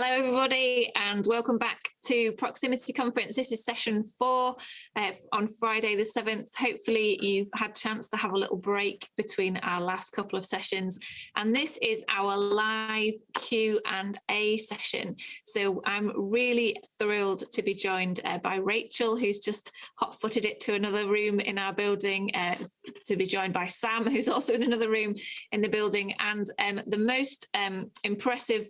Hello, everybody, and welcome back to Proximity Conference. This is session 4 on Friday the 7th. Hopefully you've had a chance to have a little break between our last couple of sessions. And this is our live Q&A session. So I'm really thrilled to be joined by Rachel, who's just hot-footed it to another room in our building, to be joined by Sam, who's also in another room in the building. And the most impressive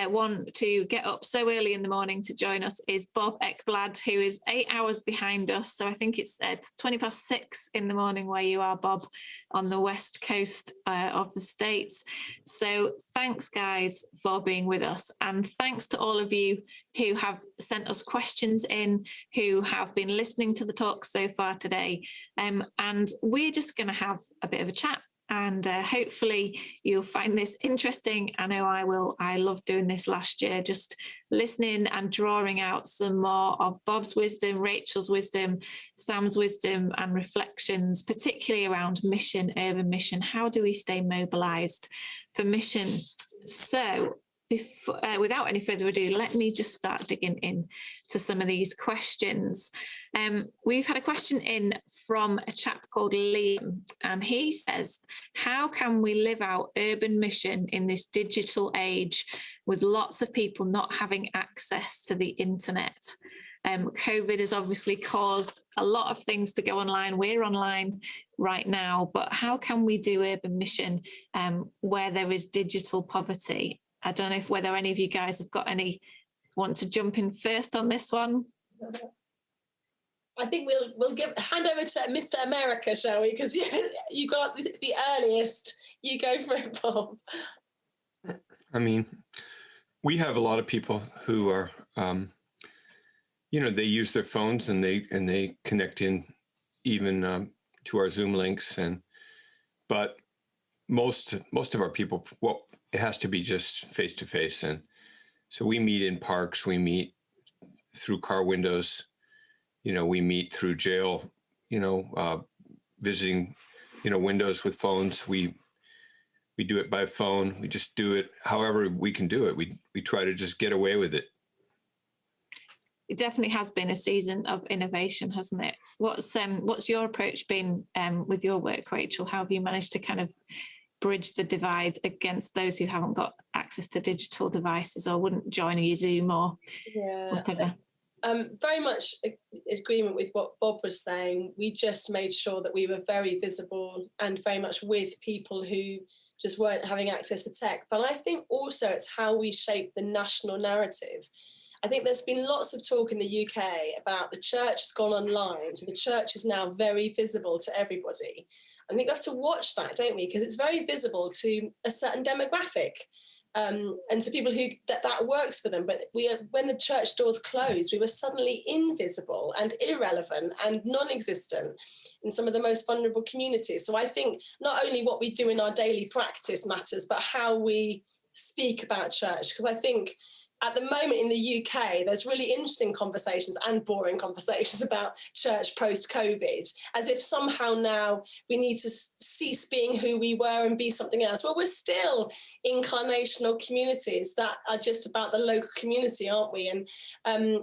one to get up so early in the morning to join us is Bob Ekblad, who is 8 hours behind us. So I think it's 20 past 6 in the morning where you are, Bob, on the west coast of the States. So thanks, guys, for being with us. And thanks to all of you who have sent us questions in, who have been listening to the talk so far today. And we're just going to have a bit of a chat. And hopefully you'll find this interesting. I know I will. I loved doing this last year, just listening and drawing out some more of Bob's wisdom, Rachel's wisdom, Sam's wisdom and reflections, particularly around mission, urban mission. How do we stay mobilised for mission? So without any further ado, let me just start digging in to some of these questions. We've had a question in from a chap called Liam, and he says, how can we live out urban mission in this digital age with lots of people not having access to the internet? COVID has obviously caused a lot of things to go online. We're online right now, but how can we do urban mission where there is digital poverty? I don't know whether any of you guys have got want to jump in first on this one. I think we'll hand over to Mr. America, shall we? Because you got the earliest. You go for it, Bob. I mean, we have a lot of people who are, they use their phones and they connect in even to our Zoom links, but most of our people, it has to be just face to face, and so we meet in parks, we meet through car windows, we meet through jail, visiting, windows with phones. We do it by phone. We just do it however we can do it. We try to just get away with it. It definitely has been a season of innovation, hasn't it? What's your approach been with your work, Rachel? How have you managed to kind of bridge the divide against those who haven't got access to digital devices or wouldn't join a Zoom or whatever? Very much agreement with what Bob was saying. We just made sure that we were very visible and very much with people who just weren't having access to tech. But I think also it's how we shape the national narrative. I think there's been lots of talk in the UK about the church has gone online, so the church is now very visible to everybody. I think we have to watch that, don't we? Because it's very visible to a certain demographic and to people who that works for them. But when the church doors closed, we were suddenly invisible and irrelevant and non-existent in some of the most vulnerable communities. So I think not only what we do in our daily practice matters, but how we speak about church. Because I think at the moment in the UK, there's really interesting conversations and boring conversations about church post-COVID, as if somehow now we need to cease being who we were and be something else. Well, we're still incarnational communities that are just about the local community, aren't we? And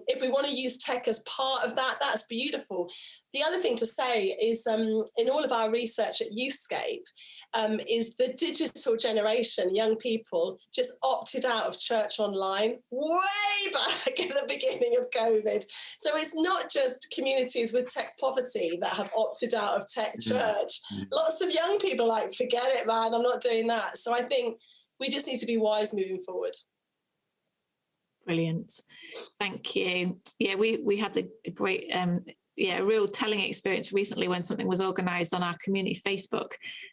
if we want to use tech as part of that, that's beautiful. The other thing to say is in all of our research at Youthscape is the digital generation, young people, just opted out of church online way back in the beginning of COVID. So it's not just communities with tech poverty that have opted out of tech church. Lots of young people are like, forget it, man, I'm not doing that. So I think we just need to be wise moving forward. Brilliant. Thank you. Yeah, we had a great a real telling experience recently when something was organised on our community Facebook,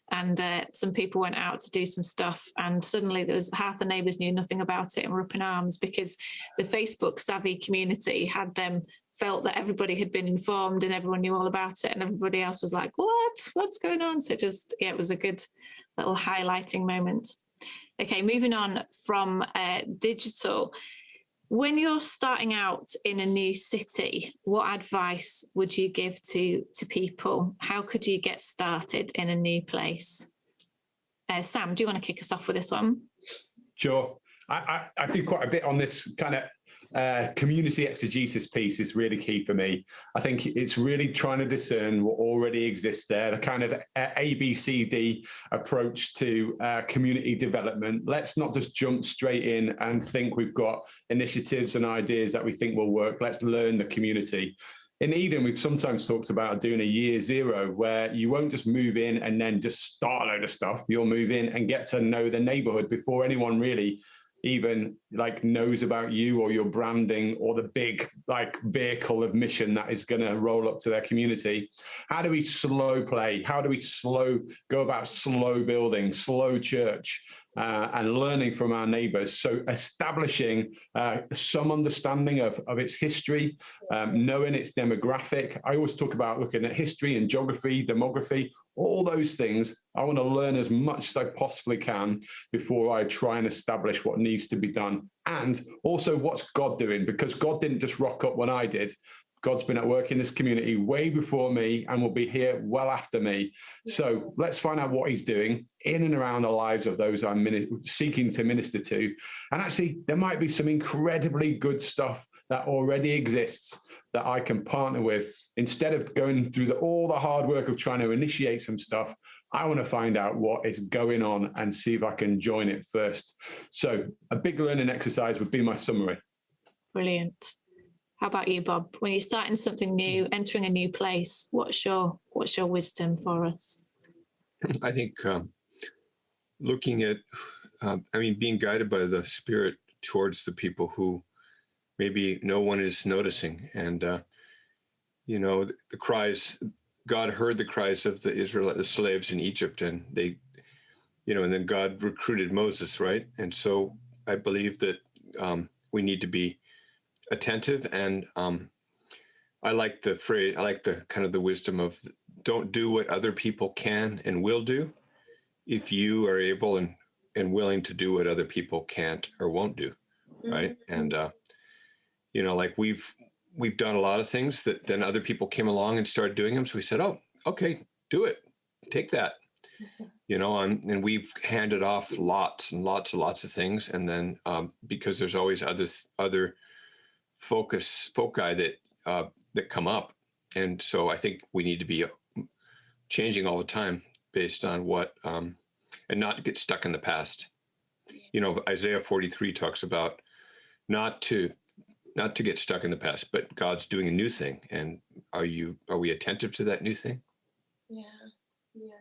and some people went out to do some stuff, and suddenly there was half the neighbours knew nothing about it and were up in arms because the Facebook savvy community had felt that everybody had been informed and everyone knew all about it, and everybody else was like, what's going on? So it was a good little highlighting moment. Okay, moving on from digital. When you're starting out in a new city, what advice would you give to people? How could you get started in a new place? Sam, do you want to kick us off with this one? Sure. I do quite a bit on this kind of community exegesis piece is really key for me. I think it's really trying to discern what already exists there, the kind of ABCD approach to community development. Let's not just jump straight in and think we've got initiatives and ideas that we think will work. Let's learn the community. In Eden, we've sometimes talked about doing a year zero where you won't just move in and then just start a load of stuff. You'll move in and get to know the neighborhood before anyone really even like knows about you or your branding or the big like vehicle of mission that is going to roll up to their community. How do we slow play? How do we go about slow building, slow church, and learning from our neighbors? So establishing some understanding of its history, knowing its demographic. I always talk about looking at history and geography, demography, all those things. I want to learn as much as I possibly can before I try and establish what needs to be done. And also what's God doing? Because God didn't just rock up when I did. God's been at work in this community way before me and will be here well after me. So let's find out what he's doing in and around the lives of those I'm seeking to minister to. And actually, there might be some incredibly good stuff that already exists that I can partner with. Instead of going through all the hard work of trying to initiate some stuff, I want to find out what is going on and see if I can join it first. So a big learning exercise would be my summary. Brilliant. How about you, Bob? When you're starting something new, entering a new place, what's your wisdom for us? I think looking at, being guided by the Spirit towards the people who maybe no one is noticing. And, the cries, God heard the cries of the slaves in Egypt, and they, and then God recruited Moses, right? And so I believe that we need to be attentive, and I like the phrase, I like the kind of the wisdom of don't do what other people can and will do if you are able and willing to do what other people can't or won't do, right? And like we've done a lot of things that then other people came along and started doing them, so we said, oh, okay, do it, take that, and we've handed off lots and lots and lots of things, and then because there's always other foci that come up. And so I think we need to be changing all the time based on what, and not get stuck in the past. Isaiah 43 talks about not to get stuck in the past, but God's doing a new thing. And are we attentive to that new thing? Yeah.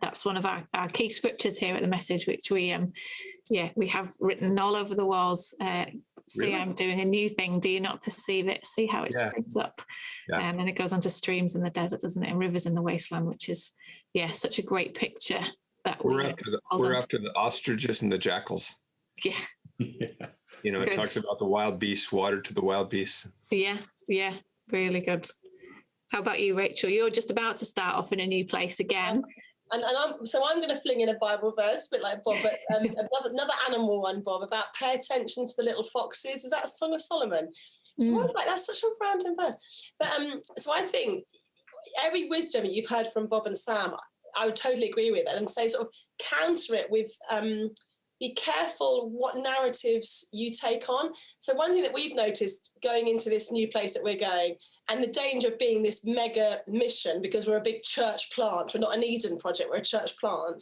That's one of our key scriptures here at the Message, which we have written all over the walls. See, really? I'm doing a new thing. Do you not perceive it? See how it springs up. Yeah. And it goes onto streams in the desert, doesn't it? And rivers in the wasteland, which is, such a great picture. That we're after the ostriches and the jackals. Yeah. It talks about the wild beasts, water to the wild beasts. Yeah. Really good. How about you, Rachel? You're just about to start off in a new place again. And I'm going to fling in a Bible verse, a bit like Bob, but another animal one, Bob, about pay attention to the little foxes. Is that a Song of Solomon? So I was like, that's such a random verse. But so I think every wisdom that you've heard from Bob and Sam, I would totally agree with it, and say sort of counter it with be careful what narratives you take on. So one thing that we've noticed going into this new place that we're going, and the danger of being this mega mission, because we're a big church plant, we're not an Eden project, we're a church plant,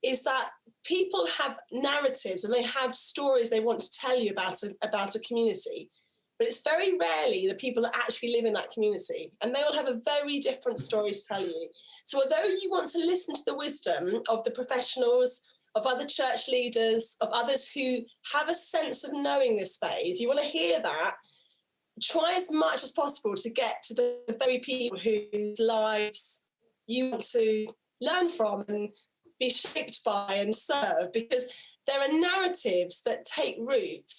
is that people have narratives and they have stories they want to tell you about a community. But it's very rarely the people that actually live in that community, and they will have a very different story to tell you. So although you want to listen to the wisdom of the professionals, of other church leaders, of others who have a sense of knowing this space, you want to hear that, try as much as possible to get to the very people whose lives you want to learn from and be shaped by and serve, because there are narratives that take root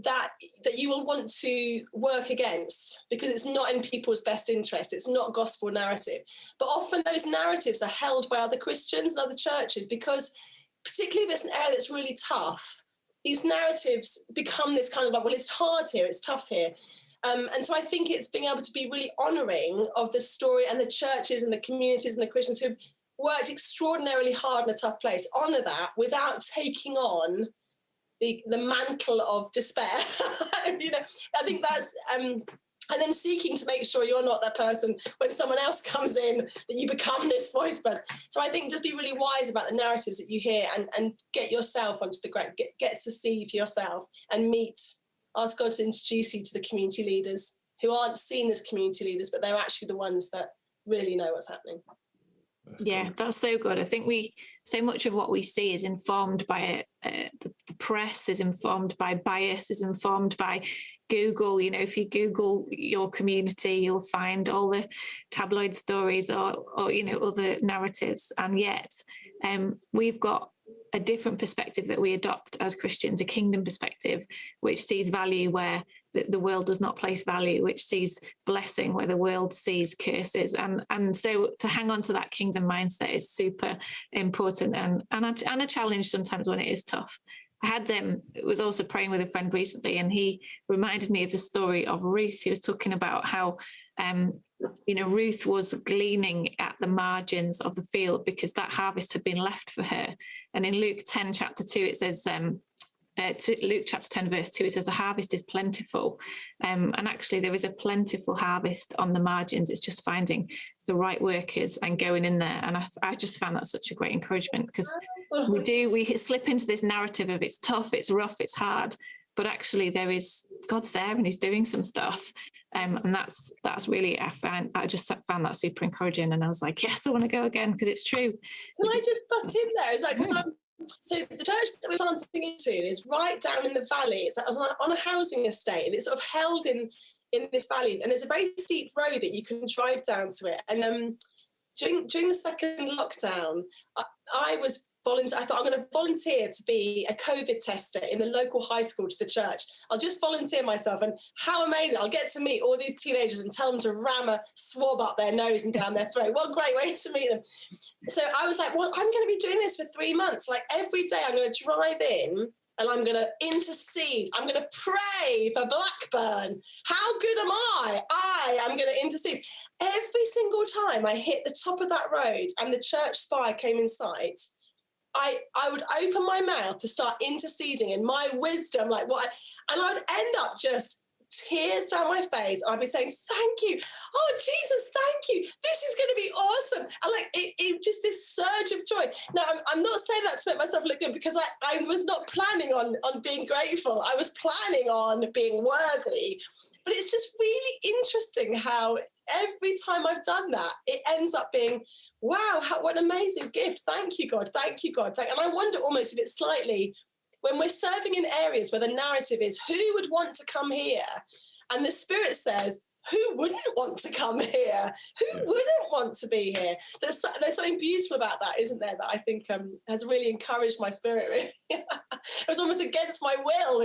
that you will want to work against, because it's not in people's best interest. It's not gospel narrative. But often those narratives are held by other Christians and other churches, because particularly if it's an area that's really tough, these narratives become this kind of like, well, it's hard here, it's tough here. And so I think it's being able to be really honouring of the story and the churches and the communities and the Christians who've worked extraordinarily hard in a tough place. Honour that without taking on the mantle of despair. I think that's and then seeking to make sure you're not that person when someone else comes in, that you become this voice person. So I think just be really wise about the narratives that you hear, and get yourself onto the ground, get to see for yourself and ask God to introduce you to the community leaders who aren't seen as community leaders, but they're actually the ones that really know what's happening. That's so good. I think so much of what we see is informed by the press, is informed by bias, is informed by Google. If you Google your community, you'll find all the tabloid stories or other narratives. And yet we've got a different perspective that we adopt as Christians, a kingdom perspective, which sees value where the world does not place value, which sees blessing where the world sees curses. And so to hang on to that kingdom mindset is super important and a challenge sometimes when it is tough. I was also praying with a friend recently, and he reminded me of the story of Ruth. He was talking about how Ruth was gleaning at the margins of the field because that harvest had been left for her. And in Luke 10, chapter 2, it says, Luke chapter 10, verse 2, it says, the harvest is plentiful. And actually, there is a plentiful harvest on the margins. It's just finding the right workers and going in there. And I just found that such a great encouragement, because we slip into this narrative of it's tough, it's rough, it's hard. But actually, God's there and he's doing some stuff. And that's really, I just found that super encouraging. And I was like, yes, I want to go again, because it's true. Can I just butt in there? It's like, so the church that we're planting into is right down in the valley. It's on a housing estate, and it's sort of held in this valley. And there's a very steep road that you can drive down to it. And during the second lockdown, I thought I'm going to volunteer to be a COVID tester in the local high school to the church. I'll just volunteer myself, and how amazing. I'll get to meet all these teenagers and tell them to ram a swab up their nose and down their throat. What a great way to meet them. So I was like, well, I'm going to be doing this for 3 months. Like every day I'm going to drive in and I'm going to intercede. I'm going to pray for Blackburn. How good am I? I'm going to intercede. Every single time I hit the top of that road and the church spire came in sight, I would open my mouth to start interceding in my wisdom, and I would end up just tears down my face. I'd be saying, thank you. Oh, Jesus, thank you. This is going to be awesome. And it just this surge of joy. Now, I'm not saying that to make myself look good, because I was not planning on being grateful. I was planning on being worthy. But it's just really interesting how every time I've done that, it ends up being, wow, what an amazing gift. Thank you, God. Thank you, God. And I wonder almost if it's slightly, when we're serving in areas where the narrative is, who would want to come here? And the Spirit says, who wouldn't want to come here? Who wouldn't want to be here? There's something beautiful about that, isn't there, that I think has really encouraged my spirit, really. It was almost against my will.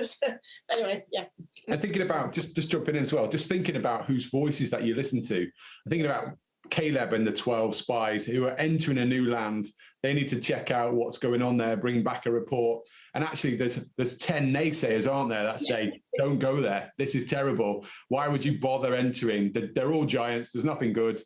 Anyway, yeah. And thinking about, just jumping in as well, just thinking about whose voices that you listen to. I'm thinking about Caleb and the 12 spies who are entering a new land. They need to check out what's going on there, bring back a report. And actually, there's 10 naysayers, aren't there, that say, don't go there. This is terrible. Why would you bother entering? They're all giants. There's nothing good.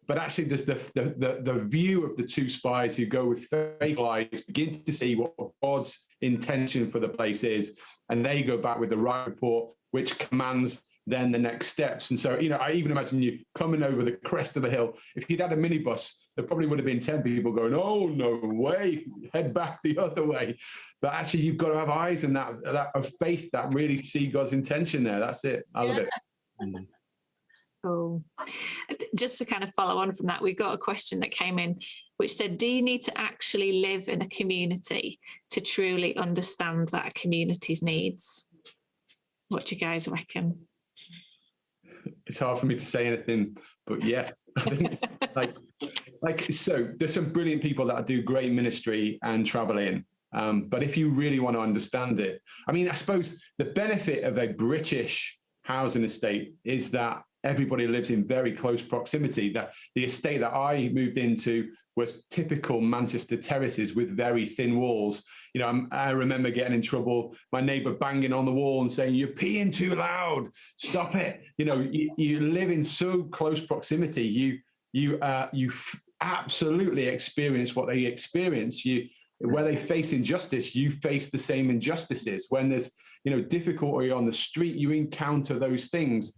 But actually, there's the view of the 2 spies who go with faithful eyes, begin to see what God's intention for the place is. And they go back with the right report, which commands then the next steps. And so, I even imagine you coming over the crest of the hill. If you'd had a minibus, there probably would have been 10 people going, oh, no way, head back the other way. But actually, you've got to have eyes and that of faith that really see God's intention there. That's it. I love it. Cool. Just to kind of follow on from that, we got a question that came in which said, do you need to actually live in a community to truly understand that community's needs? What do you guys reckon? It's hard for me to say anything, but yes, I think so there's some brilliant people that do great ministry and traveling. But if you really want to understand it, I suppose the benefit of a British housing estate is that everybody lives in very close proximity. That the estate that I moved into was typical Manchester terraces with very thin walls. I remember getting in trouble, my neighbour banging on the wall and saying, you're peeing too loud, stop it. You live in so close proximity. You absolutely experience what they experience. where they face injustice, you face the same injustices. When there's difficulty on the street, you encounter those things.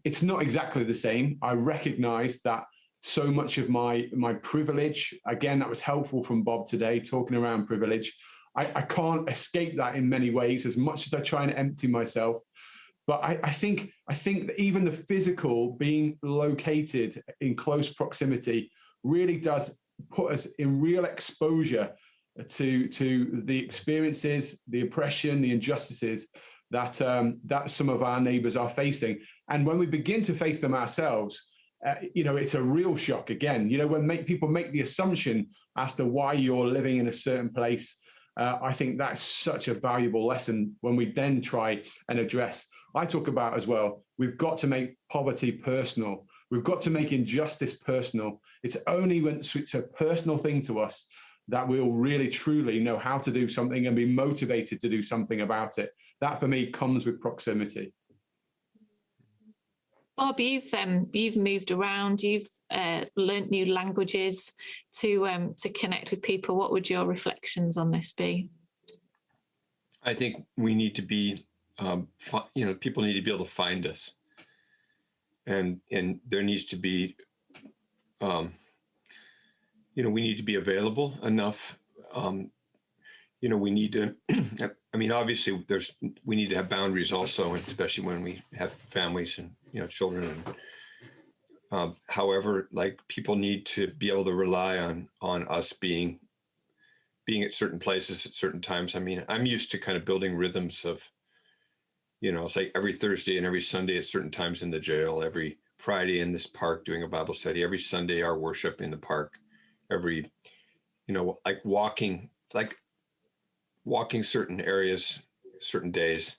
It's not exactly the same. I recognize that so much of my privilege, again, that was helpful from Bob today, talking around privilege. I can't escape that in many ways, as much as I try and empty myself. But I think that even the physical, being located in close proximity, really does put us in real exposure to the experiences, the oppression, the injustices that some of our neighbours are facing. And when we begin to face them ourselves, it's a real shock again. When people make the assumption as to why you're living in a certain place, I think that's such a valuable lesson when we then try and address. I talk about as well, we've got to make poverty personal. We've got to make injustice personal. It's only when it's a personal thing to us that we'll really, truly know how to do something and be motivated to do something about it. That, for me, comes with proximity. Bob, you've moved around. You've learnt new languages to connect with people. What would your reflections on this be? I think we need to be, people need to be able to find us, and there needs to be, we need to be available enough. We need to. Obviously, we need to have boundaries also, especially when we have families and children. And however, people need to be able to rely on us being at certain places at certain times. I'm used to kind of building rhythms of, it's like every Thursday and every Sunday at certain times in the jail, every Friday in this park doing a Bible study, every Sunday our worship in the park, every, walking certain areas, certain days.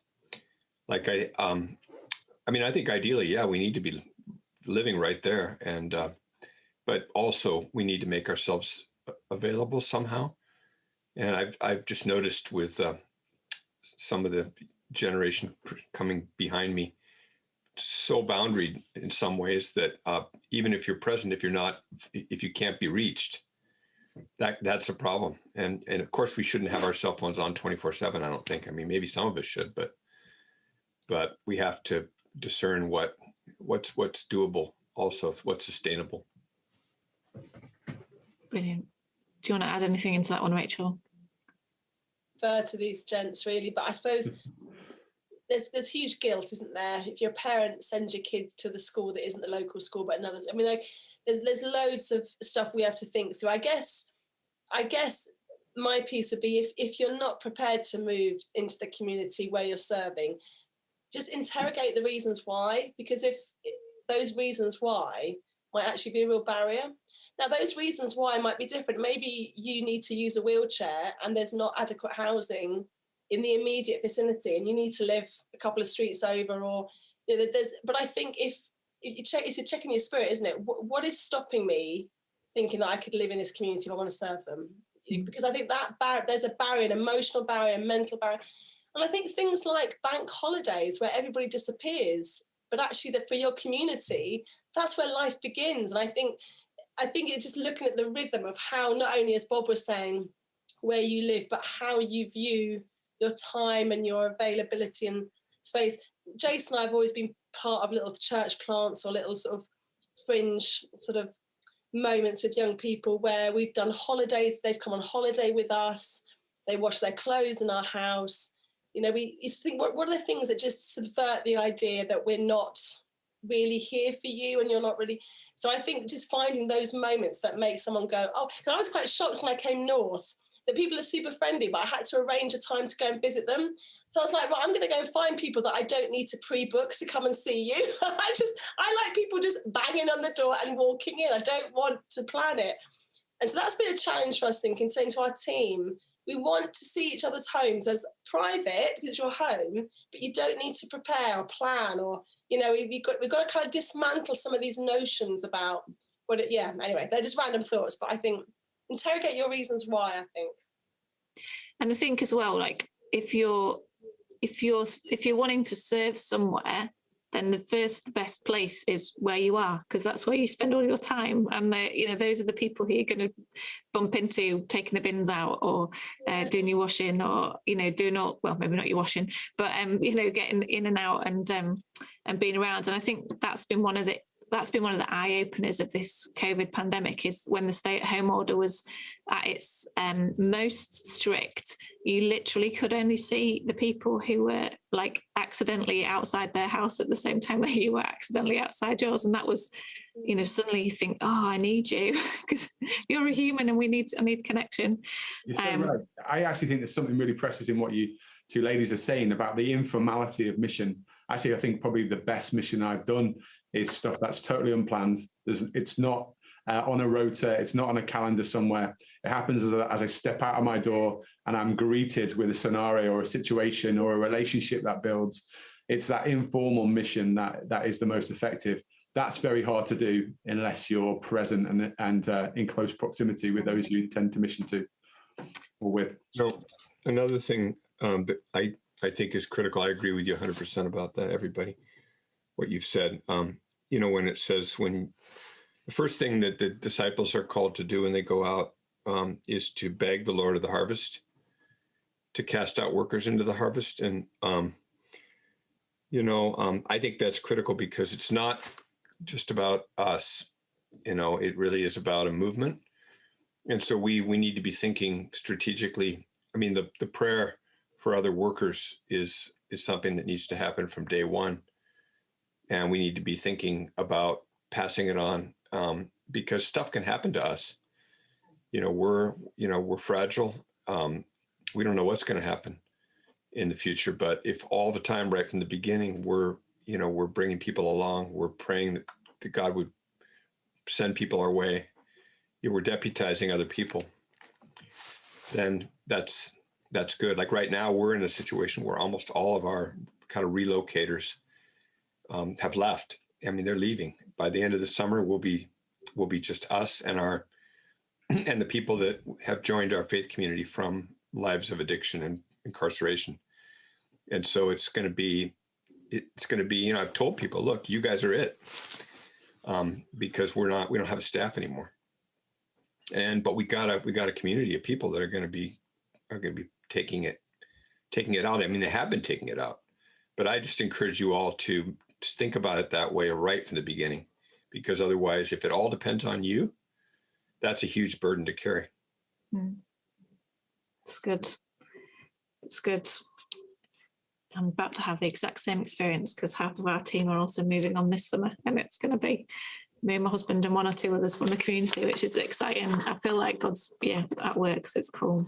I think ideally, yeah, we need to be living right there. And, but also we need to make ourselves available somehow. And I've just noticed with some of the generation coming behind me, so boundaried in some ways that even if you're present, if you can't be reached, that's a problem. And of course we shouldn't have our cell phones on 24/7. I don't think. Maybe some of us should, but we have to discern what's doable, also what's sustainable. Brilliant. Do you want to add anything into that one, Rachel? To these gents really, but I suppose there's huge guilt, isn't there, if your parent sends your kids to the school that isn't the local school but another. There's loads of stuff we have to think through. I guess my piece would be if you're not prepared to move into the community where you're serving, just interrogate the reasons why, because if those reasons why might actually be a real barrier. Now, those reasons why might be different. Maybe you need to use a wheelchair and there's not adequate housing in the immediate vicinity and you need to live a couple of streets over, or but I think if you check, it's checking your spirit, isn't it? What is stopping me thinking that I could live in this community if I want to serve them? Because I think that there's a barrier, an emotional barrier, a mental barrier. And I think things like bank holidays where everybody disappears, but actually that for your community, that's where life begins. And I think it's just looking at the rhythm of how, not only as Bob was saying, where you live, but how you view your time and your availability and space. Jason and I have always been part of little church plants or little sort of fringe sort of moments with young people where we've done holidays. They've come on holiday with us. They wash their clothes in our house. We used to think, what are the things that just subvert the idea that we're not really here for you and you're not really. So I think just finding those moments that make someone go, oh, because I was quite shocked when I came north that people are super friendly, but I had to arrange a time to go and visit them. So I was like, well, I'm going to go and find people that I don't need to pre-book to come and see you. I like people just banging on the door and walking in. I don't want to plan it. And so that's been a challenge for us, saying to our team, we want to see each other's homes as private because it's your home, but you don't need to prepare or plan or, we've got to kind of dismantle some of these notions about anyway, they're just random thoughts, but I think interrogate your reasons why, I think. And I think as well, if you're wanting to serve somewhere, then the first best place is where you are, because that's where you spend all your time. And those are the people who you're going to bump into taking the bins out, or doing your washing, or doing all, well, maybe not your washing, but getting in and out and being around. And I think that's been one of the eye openers of this COVID pandemic, is when the stay-at-home order was at its most strict. You literally could only see the people who were like accidentally outside their house at the same time that you were accidentally outside yours. And that was, suddenly you think, oh, I need you, because you're a human and I need connection. You're so right. I actually think there's something really precious in what you two ladies are saying about the informality of mission. Actually, I think probably the best mission I've done is stuff that's totally unplanned. It's not on a rota, it's not on a calendar somewhere. It happens as I step out of my door and I'm greeted with a scenario or a situation or a relationship that builds. It's that informal mission that is the most effective. That's very hard to do unless you're present and in close proximity with those you intend to mission to or with. So another thing that I think is critical, I agree with you 100% about that, everybody, what you've said. When it says, when the first thing that the disciples are called to do when they go out is to beg the Lord of the harvest to cast out workers into the harvest. And, I think that's critical, because it's not just about us, it really is about a movement. And so we need to be thinking strategically. I mean, the prayer for other workers is something that needs to happen from day one. And we need to be thinking about passing it on, because stuff can happen to us. We're fragile. We don't know what's going to happen in the future. But if all the time, right from the beginning, we're bringing people along, we're praying that God would send people our way, we're deputizing other people, then that's good. Like right now, we're in a situation where almost all of our kind of relocators have left. I mean, they're leaving. By the end of the summer, we'll be just us and the people that have joined our faith community from lives of addiction and incarceration. And so it's going to be, I've told people, look, you guys are it, because we don't have a staff anymore. But we got a community of people that are going to be taking it out. I mean, they have been taking it out, but I just encourage you all to think about it that way right from the beginning, because otherwise, if it all depends on you, that's a huge burden to carry. It's good. It's good. I'm about to have the exact same experience, because half of our team are also moving on this summer, and it's going to be me and my husband and one or two others from the community, which is exciting. I feel like God's at work, so it's cool.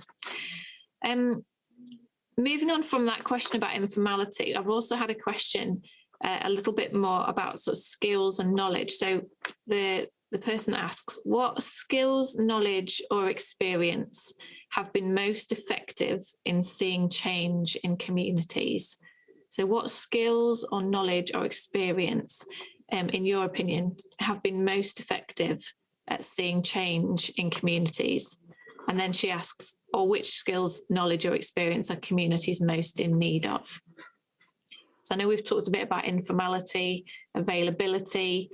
Moving on from that question about informality, I've also had a question a little bit more about sort of skills and knowledge. So the person asks, what skills, knowledge, or experience have been most effective in seeing change in communities? So what skills or knowledge or experience, in your opinion, have been most effective at seeing change in communities? And then she asks, or which skills, knowledge, or experience are communities most in need of? So I know we've talked a bit about informality, availability,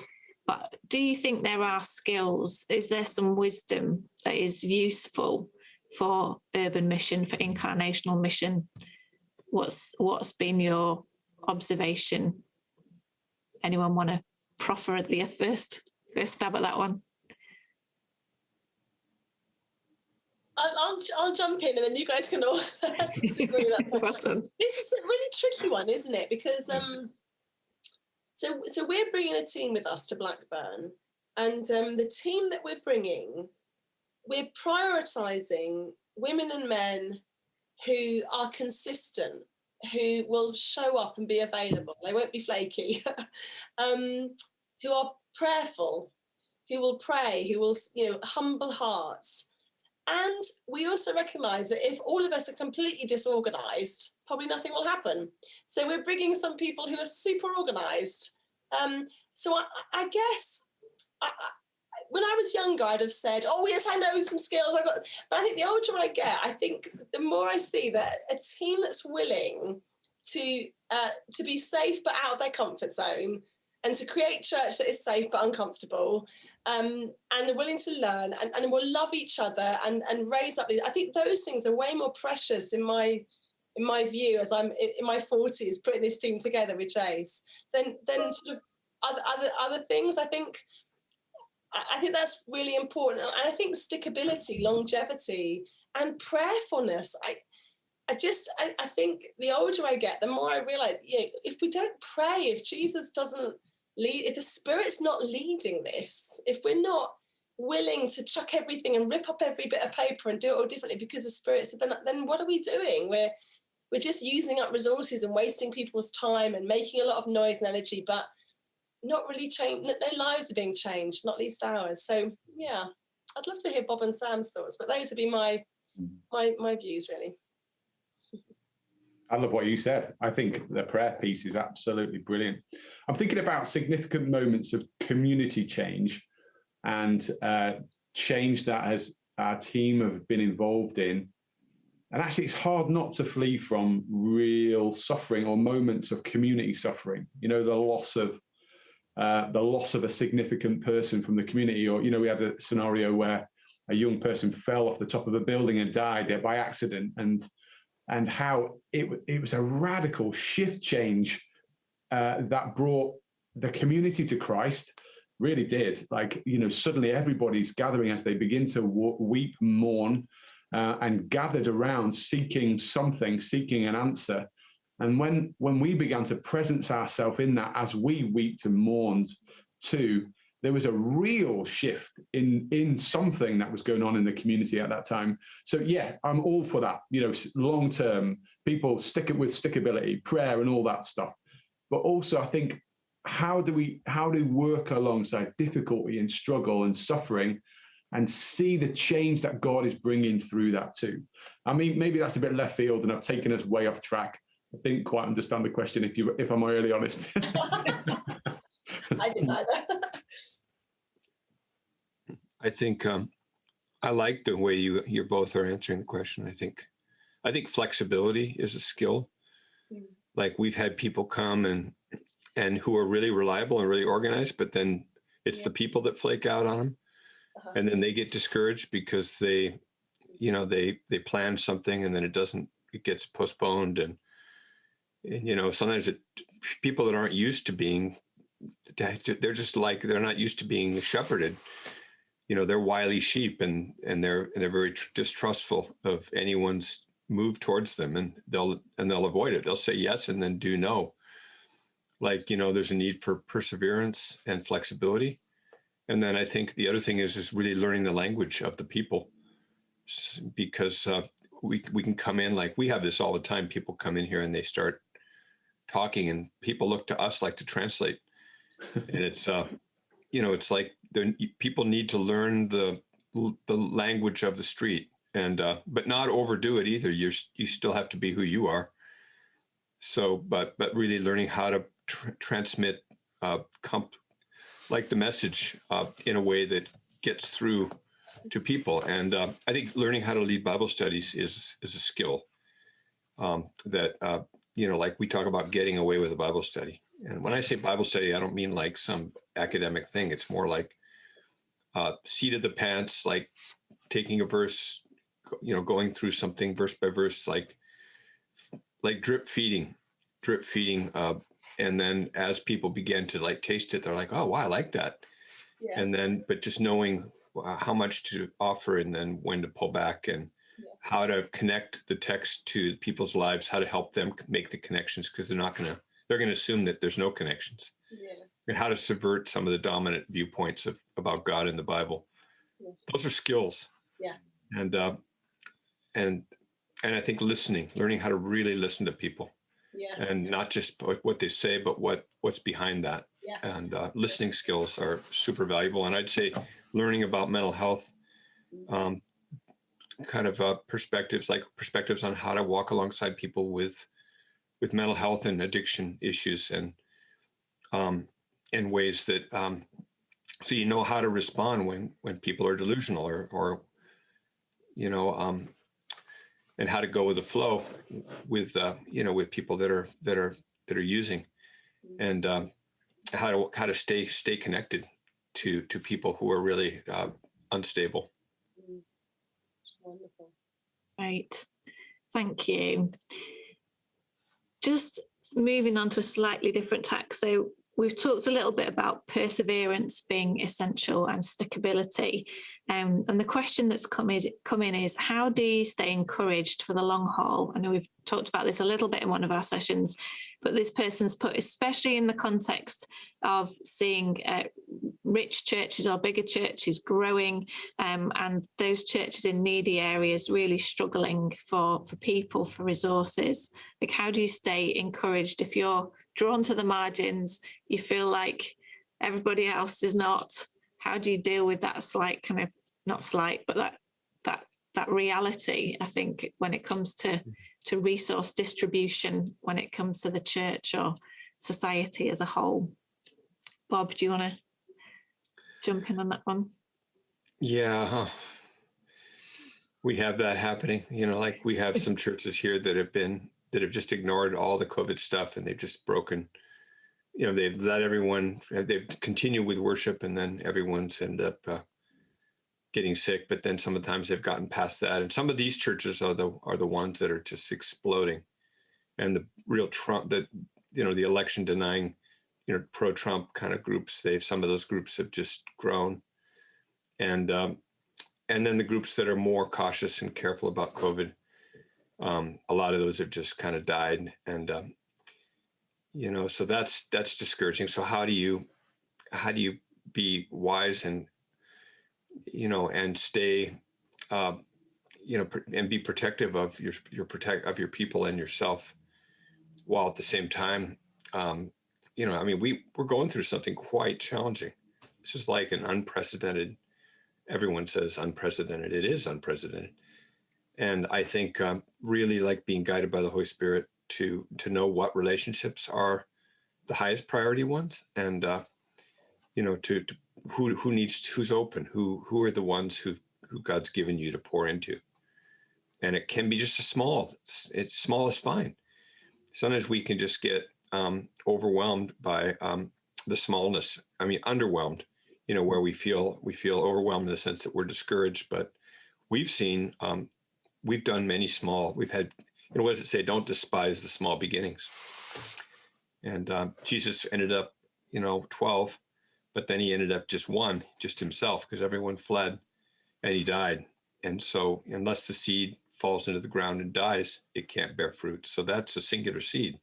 but do you think there are skills? Is there some wisdom that is useful for urban mission, for incarnational mission? What's been your observation? Anyone want to proffer the first stab at that one? I'll jump in, and then you guys can all disagree with that. Well done. This is a really tricky one, isn't it? Because so we're bringing a team with us to Blackburn, and the team that we're bringing, we're prioritising women and men who are consistent, who will show up and be available. They won't be flaky, who are prayerful, who will pray, who will, humble hearts. And we also recognise that if all of us are completely disorganised, probably nothing will happen. So we're bringing some people who are super organised. So I guess when I was younger, I'd have said, oh, yes, I know some skills. But I think the older I get, I think the more I see that a team that's willing to be safe but out of their comfort zone, and to create church that is safe but uncomfortable, and are willing to learn, and will love each other and raise up. I think those things are way more precious in my view, as I'm in my 40s putting this team together with Jace, than sort of other things. I think that's really important, and I think stickability, longevity, and prayerfulness. I think the older I get, the more I realize, if we don't pray, if Jesus doesn't lead, if the Spirit's not leading this, if we're not willing to chuck everything and rip up every bit of paper and do it all differently because the Spirit said, then what are we doing? We're just using up resources and wasting people's time and making a lot of noise and energy, but not really change. No lives are being changed, not least ours. So yeah, I'd love to hear Bob and Sam's thoughts, but those would be my views, really. I love what you said. I think the prayer piece is absolutely brilliant. I'm thinking about significant moments of community change and change that as our team have been involved in. And actually, it's hard not to flee from real suffering or moments of community suffering. The loss of a significant person from the community, or we had a scenario where a young person fell off the top of a building and died by accident, and how it was a radical shift change that brought the community to Christ. Really did. Suddenly everybody's gathering as they begin to weep, mourn, and gathered around seeking an answer. And when we began to presence ourselves in that as we wept and mourned too, there was a real shift in something that was going on in the community at that time. So yeah, I'm all for that. Long term, people stick it with stickability, prayer, and all that stuff. But also, I think how do we work alongside difficulty and struggle and suffering, and see the change that God is bringing through that too? I mean, maybe that's a bit left field, and I've taken us way off track. I didn't quite understand the question, if I'm really honest. I didn't either. I think I like the way you both are answering the question. I think flexibility is a skill. Like, we've had people come and who are really reliable and really organized, but then it's the people that flake out on them, and then they get discouraged because they plan something and then it gets postponed, and sometimes people that aren't used to being, they're not used to being shepherded. They're wily sheep, and they're very distrustful of anyone's move towards them, and they'll avoid it. They'll say yes and then do no. There's a need for perseverance and flexibility. And then I think the other thing is really learning the language of the people, because we can come in, like we have this all the time. People come in here and they start talking, and people look to us like to translate. And it's it's like people need to learn the language of the street, and but not overdo it either. You still have to be who you are. So, but really learning how to transmit the message in a way that gets through to people. And I think learning how to lead Bible studies is a skill that like we talk about getting away with a Bible study. And when I say Bible study, I don't mean like some academic thing. It's more like seat of the pants, like taking a verse, going through something verse by verse, like drip feeding. And then as people begin to taste it, they're like, oh, wow, I like that. Yeah. And then, but just knowing how much to offer and then when to pull back, and how to connect the text to people's lives, how to help them make the connections, because they're going to assume that there's no connections. Yeah. And how to subvert some of the dominant viewpoints about God in the Bible. Yeah. Those are skills. Yeah. And I think learning how to really listen to people. Yeah. And not just what they say, but what's behind that. Yeah. And listening skills are super valuable. And I'd say learning about mental health, perspectives on how to walk alongside people with mental health and addiction issues, and in ways that so you know how to respond when people are delusional or how to go with the flow with with people that are using, and how to stay connected to people who are really unstable. Wonderful. Right. Thank you. Just moving on to a slightly different tack. So we've talked a little bit about perseverance being essential and stickability. And the question that's come in is, how do you stay encouraged for the long haul? I know we've talked about this a little bit in one of our sessions, but this person's put, especially in the context of seeing rich churches or bigger churches growing, and those churches in needy areas really struggling for people, for resources. Like, how do you stay encouraged if you're drawn to the margins, you feel like everybody else is not? How do you deal with that slight kind of, not slight, but that reality, I think, when it comes to resource distribution, when it comes to the church or society as a whole? Bob, do you want to jump in on that one? Yeah, we have that happening. Like we have some churches here that have just ignored all the COVID stuff, and they've just broken. They've let everyone. They've continued with worship, and then everyone's ended up getting sick. But then sometimes they've gotten past that, and some of these churches are the ones that are just exploding, and the real Trump, the election denying, pro-Trump kind of groups. Some of those groups have just grown, and then the groups that are more cautious and careful about COVID, a lot of those have just kind of died, and so that's discouraging. So how do you be wise and and stay and be protective of your people and yourself, while at the same time we're going through something quite challenging. This is like an unprecedented. Everyone says unprecedented. It is unprecedented. And I think really like being guided by the Holy Spirit to know what relationships are the highest priority ones, and to who's open, who are the ones who God's given you to pour into. And it can be just small is fine. Sometimes we can just get overwhelmed by the smallness. Underwhelmed, where we feel overwhelmed in the sense that we're discouraged. But we've seen, we've done many small. We've had, what does it say? Don't despise the small beginnings. And Jesus ended up, 12, but then he ended up just himself, because everyone fled, and he died. And so unless the seed falls into the ground and dies, it can't bear fruit. So that's a singular seed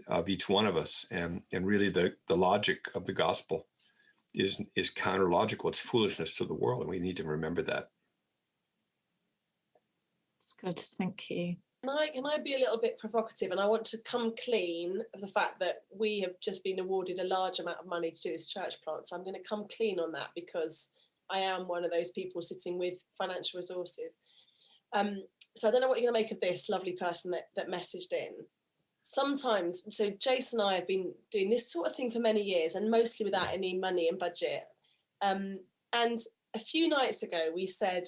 of each one of us. And really the logic of the gospel is counter-logical. It's foolishness to the world, and we need to remember that. It's good. Thank you. Can I be a little bit provocative? And I want to come clean of the fact that we have just been awarded a large amount of money to do this church plant. So I'm going to come clean on that, because I am one of those people sitting with financial resources. So I don't know what you're going to make of this lovely person that messaged in. Sometimes, so Jason and I have been doing this sort of thing for many years, and mostly without any money and budget. And a few nights ago, we said,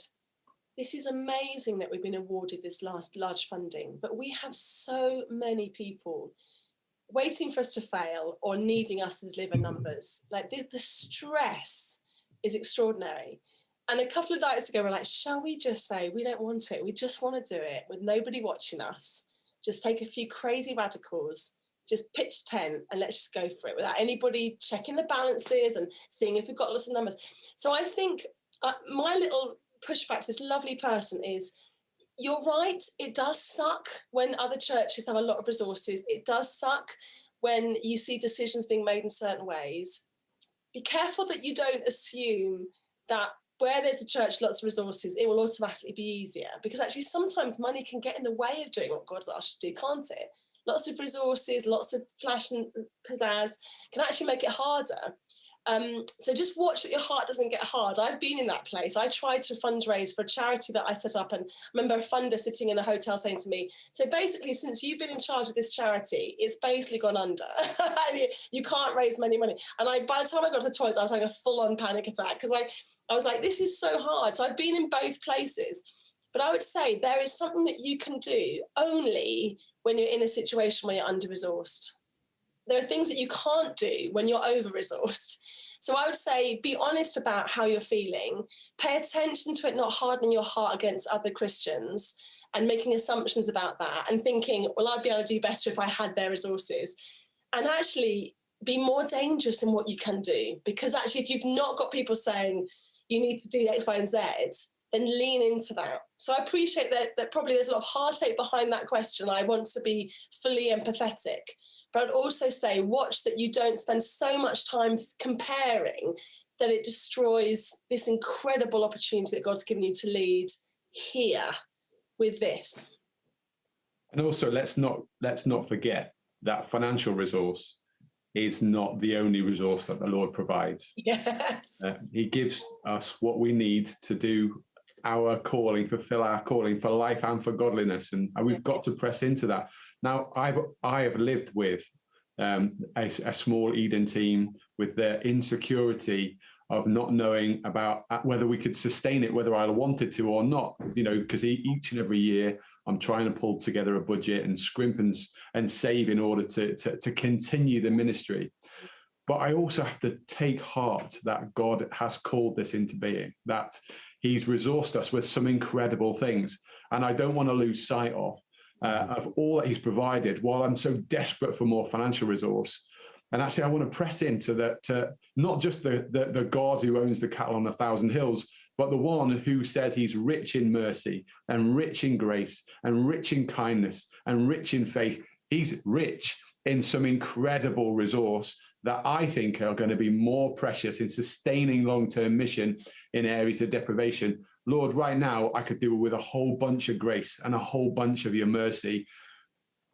this is amazing that we've been awarded this last large funding, but we have so many people waiting for us to fail or needing us to deliver numbers. Like the stress is extraordinary. And a couple of nights ago, we're like, shall we just say, we don't want it. We just want to do it with nobody watching us. Just take a few crazy radicals, just pitch tent, and let's just go for it without anybody checking the balances and seeing if we've got lots of numbers. So I think my little pushback to this lovely person is, you're right, it does suck when other churches have a lot of resources. It does suck when you see decisions being made in certain ways. Be careful that you don't assume that where there's a church, lots of resources, it will automatically be easier, because actually sometimes money can get in the way of doing what God's asked you to do, can't it? Lots of resources, lots of flash and pizzazz can actually make it harder. So just watch that your heart doesn't get hard. I've been in that place. I tried to fundraise for a charity that I set up, and I remember a funder sitting in a hotel saying to me, so basically, since you've been in charge of this charity, it's basically gone under. You can't raise many money. And by the time I got to the toilets, I was having a full-on panic attack, because I was like, this is so hard. So I've been in both places. But I would say there is something that you can do only when you're in a situation where you're under-resourced. There are things that you can't do when you're over-resourced. So I would say be honest about how you're feeling, pay attention to it, not hardening your heart against other Christians and making assumptions about that and thinking, well, I'd be able to do better if I had their resources. And actually be more dangerous in what you can do. Because actually, if you've not got people saying you need to do X, Y, and Z, then lean into that. So I appreciate that probably there's a lot of heartache behind that question. I want to be fully empathetic. But I'd also say watch that you don't spend so much time comparing that it destroys this incredible opportunity that God's given you to lead here with this. And also, let's not forget that financial resource is not the only resource that the Lord provides. Yes. He gives us what we need to do our calling, fulfill our calling for life and for godliness. And we've got to press into that. Now, I have lived with a small Eden team with their insecurity of not knowing about whether we could sustain it, whether I wanted to or not, because each and every year I'm trying to pull together a budget and scrimp and save in order to continue the ministry. But I also have to take heart that God has called this into being, that he's resourced us with some incredible things. And I don't want to lose sight of all that he's provided while I'm so desperate for more financial resource. And actually, I want to press into that, not just the God who owns the cattle on 1,000 hills, but the one who says he's rich in mercy and rich in grace and rich in kindness and rich in faith. He's rich in some incredible resource that I think are going to be more precious in sustaining long-term mission in areas of deprivation. Lord, right now, I could do with a whole bunch of grace and a whole bunch of your mercy.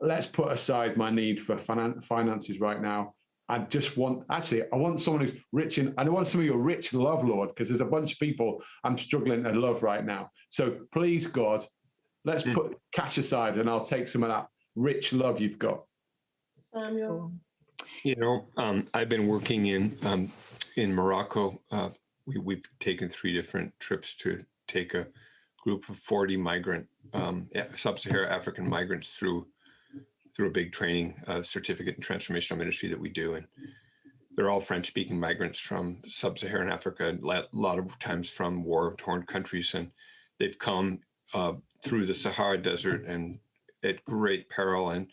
Let's put aside my need for finances right now. I want someone who's rich in, and I want some of your rich love, Lord, because there's a bunch of people I'm struggling to love right now. So please, God, let's put cash aside and I'll take some of that rich love you've got. Samuel. I've been working in Morocco. We've taken 3 different trips to take a group of 40 sub-Saharan African migrants through a big training certificate in transformational ministry that we do. And they're all French-speaking migrants from sub-Saharan Africa, a lot of times from war-torn countries. And they've come through the Sahara Desert and at great peril and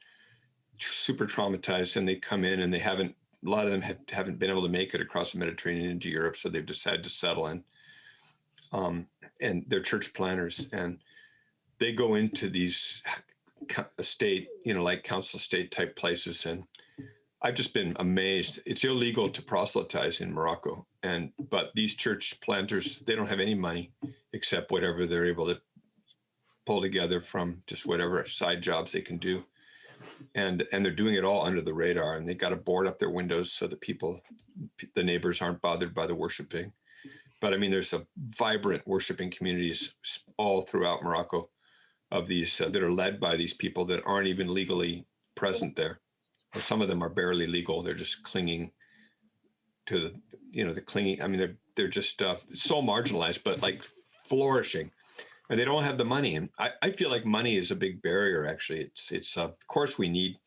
super traumatized. And they come in and a lot of them haven't been able to make it across the Mediterranean into Europe. So they've decided to settle in. And they're church planners. And they go into these estate, like council estate type places. And I've just been amazed. It's illegal to proselytize in Morocco. But these church planters, they don't have any money except whatever they're able to pull together from just whatever side jobs they can do. And they're doing it all under the radar. And they got to board up their windows so that the neighbors aren't bothered by the worshiping. But I mean, there's a vibrant worshiping communities all throughout Morocco of these that are led by these people that aren't even legally present there. Or some of them are barely legal. They're just clinging to the clinging. I mean, they're just so marginalized, but like flourishing, and they don't have the money. And I feel like money is a big barrier. Actually, it's of course we need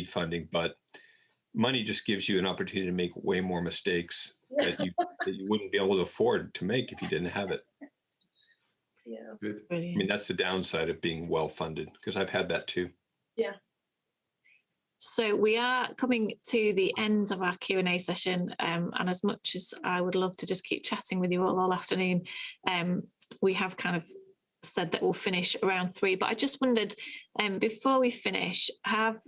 funding, but money just gives you an opportunity to make way more mistakes that you wouldn't be able to afford to make if you didn't have it. Yeah. Good. I mean, that's the downside of being well-funded, because I've had that too. Yeah. So we are coming to the end of our Q&A session, and as much as I would love to just keep chatting with you all afternoon, we have kind of said that we'll finish around 3, but I just wondered, before we finish, have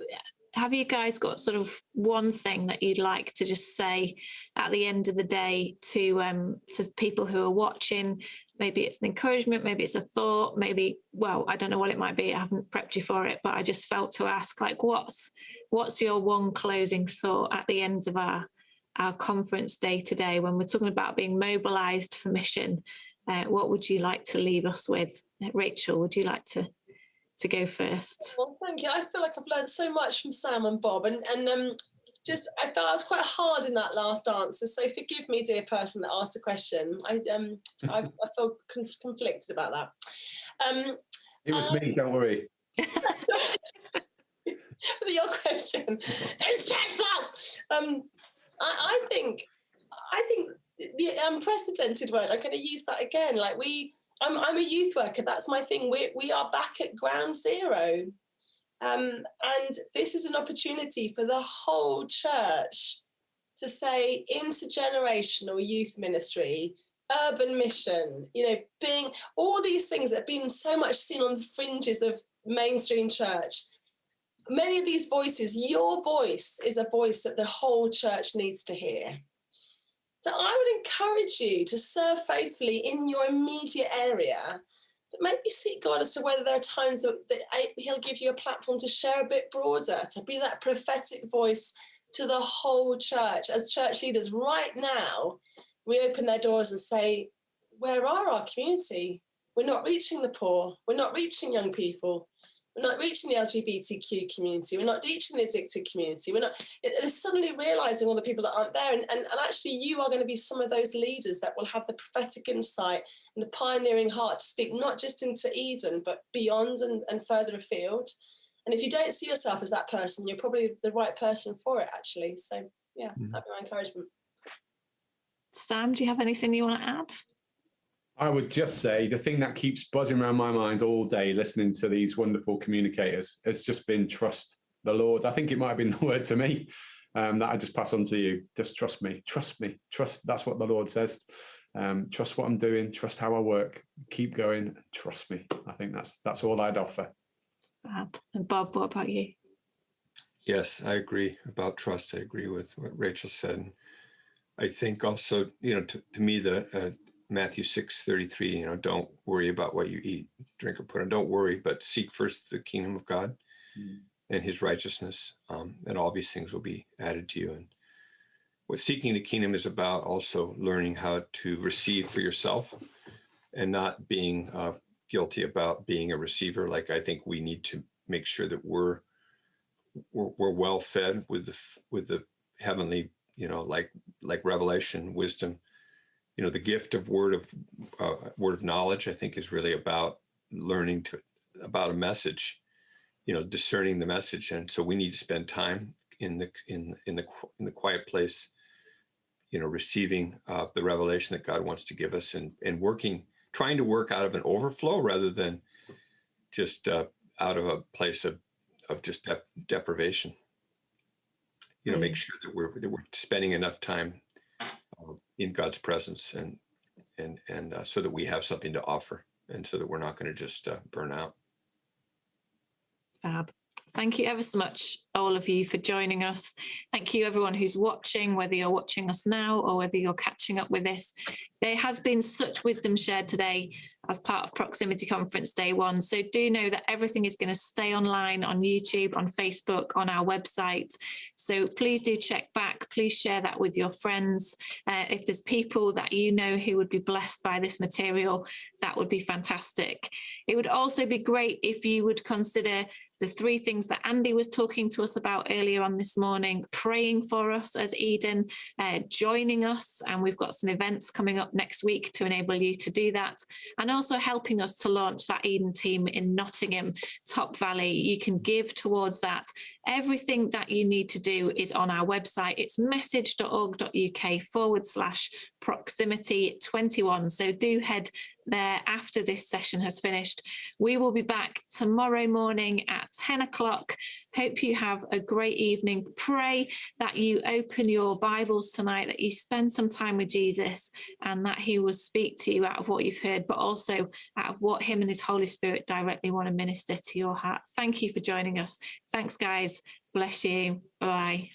you guys got sort of one thing that you'd like to just say at the end of the day to people who are watching? Maybe it's an encouragement, maybe it's a thought, maybe, well, I don't know what it might be. I haven't prepped you for it, but I just felt to ask, like, what's your one closing thought at the end of our conference day today when we're talking about being mobilized for mission? What would you like to leave us with? Rachel, would you like to go first? Well, thank you. I feel like I've learned so much from Sam and Bob, and I felt I was quite hard in that last answer. So forgive me, dear person that asked the question. I felt conflicted about that. It was me, don't worry. Was it your question? It's church plants. I think the unprecedented word, I'm going to use that again. Like I'm a youth worker. That's my thing. We are back at ground zero. And this is an opportunity for the whole church to say intergenerational youth ministry, urban mission, being all these things that have been so much seen on the fringes of mainstream church. Many of these voices, your voice is a voice that the whole church needs to hear. So I would encourage you to serve faithfully in your immediate area, but maybe seek God as to whether there are times that he'll give you a platform to share a bit broader, to be that prophetic voice to the whole church. As church leaders right now, we open their doors and say, where are our community? We're not reaching the poor. We're not reaching young people. We're not reaching the LGBTQ community. We're not reaching the addicted community. They're suddenly realizing all the people that aren't there. And actually, you are going to be some of those leaders that will have the prophetic insight and the pioneering heart to speak not just into Eden, but beyond and further afield. And if you don't see yourself as that person, you're probably the right person for it, actually. So, yeah, that'd be my encouragement. Sam, do you have anything you want to add? I would just say the thing that keeps buzzing around my mind all day listening to these wonderful communicators has just been trust the Lord. I think it might have been the word to me that I just pass on to you. Just trust me, trust me, trust. That's what the Lord says. Trust what I'm doing, trust how I work, keep going, and trust me. I think that's all I'd offer. And Bob, what about you? Yes, I agree about trust. I agree with what Rachel said. I think also, to me, the Matthew 6:33, don't worry about what you eat, drink, or put on. Don't worry, but seek first the kingdom of God and his righteousness, and all these things will be added to you. And what seeking the kingdom is about, also learning how to receive for yourself and not being guilty about being a receiver. Like, I think we need to make sure that we're well fed with the heavenly, like revelation, wisdom. The gift of word of knowledge, I think, is really about learning about a message, discerning the message. And so we need to spend time in the quiet place, receiving the revelation that God wants to give us, and trying to work out of an overflow rather than just out of a place of just deprivation. Make sure that we're spending enough time in God's presence and so that we have something to offer, and so that we're not going to just burn out. Fab. Thank you ever so much, all of you, for joining us. Thank you, everyone who's watching, whether you're watching us now or whether you're catching up with this. There has been such wisdom shared today as part of Proximity Conference Day 1. So do know that everything is going to stay online on YouTube, on Facebook, on our website. So please do check back. Please share that with your friends. If there's people that you know who would be blessed by this material, that would be fantastic. It would also be great if you would consider the 3 things that Andy was talking to us about earlier on this morning: praying for us as Eden, joining us, and we've got some events coming up next week to enable you to do that, and also helping us to launch that Eden team in Nottingham, Top Valley. You can give towards that. Everything that you need to do is on our website. It's message.org.uk/proximity21. So do head there after this session has finished. We will be back tomorrow morning at 10 o'clock. Hope you have a great evening. Pray that you open your Bibles tonight, that you spend some time with Jesus, and that he will speak to you out of what you've heard, but also out of what him and his Holy Spirit directly want to minister to your heart. Thank you for joining us. Thanks, guys. Bless you. Bye.